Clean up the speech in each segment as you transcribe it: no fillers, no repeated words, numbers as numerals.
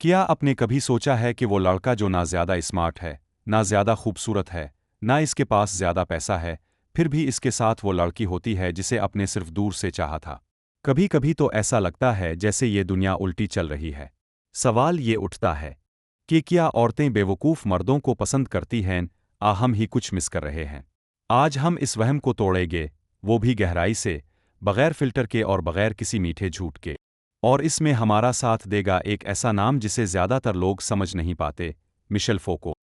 کیا آپ نے کبھی سوچا ہے کہ وہ لڑکا جو نہ زیادہ اسمارٹ ہے، نہ زیادہ خوبصورت ہے، نہ اس کے پاس زیادہ پیسہ ہے، پھر بھی اس کے ساتھ وہ لڑکی ہوتی ہے جسے آپ نے صرف دور سے چاہا تھا؟ کبھی کبھی تو ایسا لگتا ہے جیسے یہ دنیا الٹی چل رہی ہے۔ سوال یہ اٹھتا ہے کہ کیا عورتیں بیوقوف مردوں کو پسند کرتی ہیں، ہم ہی کچھ مس کر رہے ہیں؟ آج ہم اس وہم کو توڑیں گے، وہ بھی گہرائی سے، بغیر فلٹر کے اور بغیر کسی میٹھے جھوٹ کے۔ اور اس میں ہمارا ساتھ دے گا ایک ایسا نام جسے زیادہ تر لوگ سمجھ نہیں پاتے، مشیل فوکو۔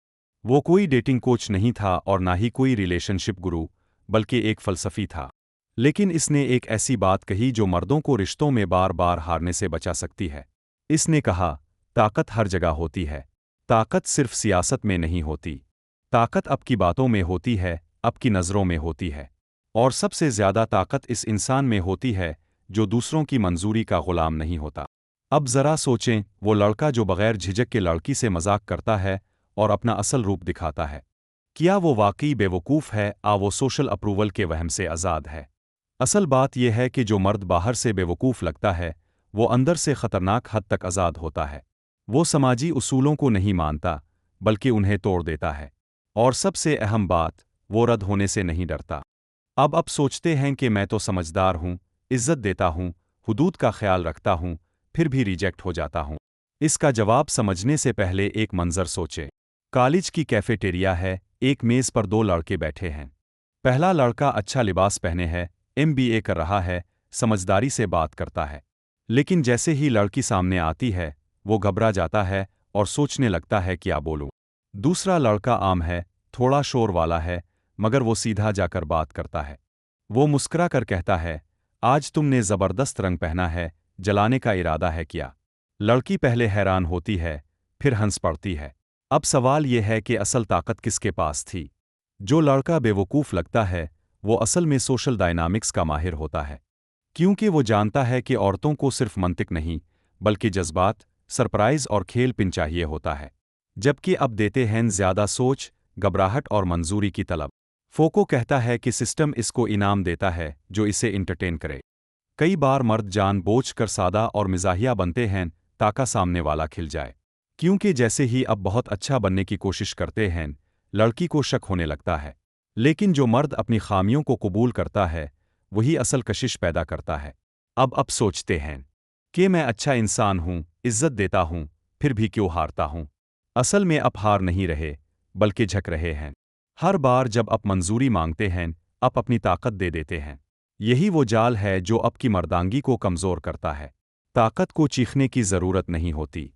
وہ کوئی ڈیٹنگ کوچ نہیں تھا اور نہ ہی کوئی ریلیشن شپ گرو، بلکہ ایک فلسفی تھا۔ لیکن اس نے ایک ایسی بات کہی جو مردوں کو رشتوں میں بار بار ہارنے سے بچا سکتی ہے۔ اس نے کہا، طاقت ہر جگہ ہوتی ہے، طاقت صرف سیاست میں نہیں ہوتی، طاقت آپ کی باتوں میں ہوتی ہے، آپ کی نظروں میں ہوتی ہے، اور سب سے زیادہ طاقت اس انسان میں ہوتی ہے جو دوسروں کی منظوری کا غلام نہیں ہوتا۔ اب ذرا سوچیں، وہ لڑکا جو بغیر جھجک کے لڑکی سے مذاق کرتا ہے اور اپنا اصل روپ دکھاتا ہے، کیا وہ واقعی بیوقوف ہے، وہ سوشل اپروول کے وہم سے آزاد ہے؟ اصل بات یہ ہے کہ جو مرد باہر سے بیوقوف لگتا ہے، وہ اندر سے خطرناک حد تک آزاد ہوتا ہے۔ وہ سماجی اصولوں کو نہیں مانتا، بلکہ انہیں توڑ دیتا ہے۔ اور سب سے اہم بات، وہ رد ہونے سے نہیں ڈرتا۔ اب سوچتے ہیں کہ میں تو سمجھدار ہوں، عزت دیتا ہوں، حدود کا خیال رکھتا ہوں، پھر بھی ریجیکٹ ہو جاتا ہوں۔ اس کا جواب سمجھنے سے پہلے ایک منظر سوچے۔ کالج کی کیفیٹیریا ہے، ایک میز پر دو لڑکے بیٹھے ہیں۔ پہلا لڑکا اچھا لباس پہنے ہے، MBA کر رہا ہے، سمجھداری سے بات کرتا ہے۔ لیکن جیسے ہی لڑکی سامنے آتی ہے، وہ گھبرا جاتا ہے اور سوچنے لگتا ہے کیا بولوں۔ دوسرا لڑکا عام ہے، تھوڑا شور والا ہے، مگر وہ سیدھا جا کر بات کرتا ہے۔ وہ مسکرا کر کہتا ہے، آج تم نے زبردست رنگ پہنا ہے، جلانے کا ارادہ ہے کیا؟ لڑکی پہلے حیران ہوتی ہے، پھر ہنس پڑتی ہے۔ اب سوال یہ ہے کہ اصل طاقت کس کے پاس تھی؟ جو لڑکا بیوقوف لگتا ہے، وہ اصل میں سوشل ڈائنامکس کا ماہر ہوتا ہے، کیونکہ وہ جانتا ہے کہ عورتوں کو صرف منطق نہیں، بلکہ جذبات، سرپرائز اور کھیل پن چاہیے ہوتا ہے۔ جبکہ اب دیتے ہیں زیادہ سوچ، گھبراہٹ اور منظوری کی طلب۔ فوکو کہتا ہے کہ سسٹم اس کو انعام دیتا ہے جو اسے انٹرٹین کرے۔ کئی بار مرد جان بوجھ کر سادہ اور مزاحیہ بنتے ہیں تاکہ سامنے والا کھل جائے، کیونکہ جیسے ہی اب بہت اچھا بننے کی کوشش کرتے ہیں، لڑکی کو شک ہونے لگتا ہے۔ لیکن جو مرد اپنی خامیوں کو قبول کرتا ہے، وہی اصل کشش پیدا کرتا ہے۔ اب سوچتے ہیں کہ میں اچھا انسان ہوں، عزت دیتا ہوں، پھر بھی کیوں ہارتا ہوں؟ اصل میں آپ ہار نہیں رہے، بلکہ جھک رہے ہیں۔ ہر بار جب آپ منظوری مانگتے ہیں، آپ اپنی طاقت دے دیتے ہیں۔ یہی وہ جال ہے جو آپ کی مردانگی کو کمزور کرتا ہے۔ طاقت کو چیخنے کی ضرورت نہیں ہوتی،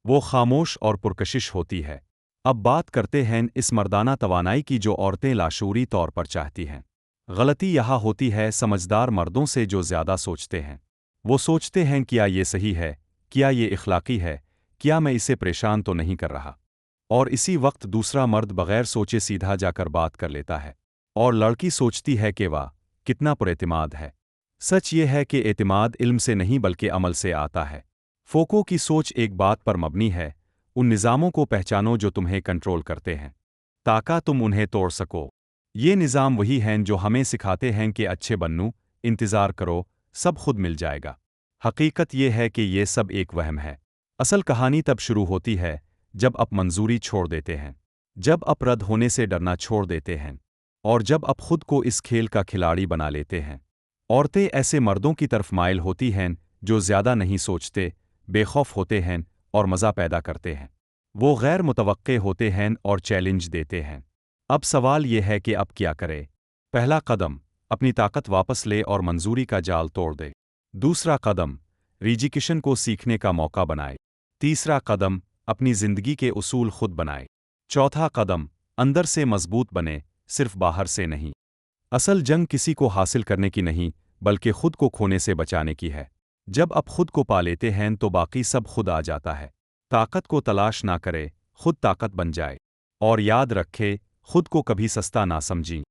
وہ خاموش اور پرکشش ہوتی ہے۔ اب بات کرتے ہیں اس مردانہ توانائی کی جو عورتیں لاشعوری طور پر چاہتی ہیں۔ غلطی یہاں ہوتی ہے سمجھدار مردوں سے جو زیادہ سوچتے ہیں۔ وہ سوچتے ہیں کیا یہ صحیح ہے، کیا یہ اخلاقی ہے، کیا میں اسے پریشان تو نہیں کر رہا؟ اور اسی وقت دوسرا مرد بغیر سوچے سیدھا جا کر بات کر لیتا ہے، اور لڑکی سوچتی ہے کہ واہ، کتنا پراعتماد ہے۔ سچ یہ ہے کہ اعتماد علم سے نہیں بلکہ عمل سے آتا ہے۔ فوکو کی سوچ ایک بات پر مبنی ہے، ان نظاموں کو پہچانو جو تمہیں کنٹرول کرتے ہیں، تاکہ تم انہیں توڑ سکو۔ یہ نظام وہی ہیں جو ہمیں سکھاتے ہیں کہ اچھے بنو، انتظار کرو، سب خود مل جائے گا۔ حقیقت یہ ہے کہ یہ سب ایک وہم ہے۔ اصل کہانی تب شروع ہوتی ہے جب آپ منظوری چھوڑ دیتے ہیں، جب آپ رد ہونے سے ڈرنا چھوڑ دیتے ہیں، اور جب آپ خود کو اس کھیل کا کھلاڑی بنا لیتے ہیں۔ عورتیں ایسے مردوں کی طرف مائل ہوتی ہیں جو زیادہ نہیں سوچتے، بے خوف ہوتے ہیں اور مزہ پیدا کرتے ہیں۔ وہ غیر متوقع ہوتے ہیں اور چیلنج دیتے ہیں۔ اب سوال یہ ہے کہ اب کیا کرے؟ پہلا قدم، اپنی طاقت واپس لے اور منظوری کا جال توڑ دے۔ دوسرا قدم، ریجیکشن کو سیکھنے کا موقع بنائے۔ تیسرا قدم، اپنی زندگی کے اصول خود بنائے۔ چوتھا قدم، اندر سے مضبوط بنے، صرف باہر سے نہیں۔ اصل جنگ کسی کو حاصل کرنے کی نہیں، بلکہ خود کو کھونے سے بچانے کی ہے۔ جب آپ خود کو پا لیتے ہیں تو باقی سب خود آ جاتا ہے۔ طاقت کو تلاش نہ کرے، خود طاقت بن جائے۔ اور یاد رکھے، خود کو کبھی سستا نہ سمجھیں۔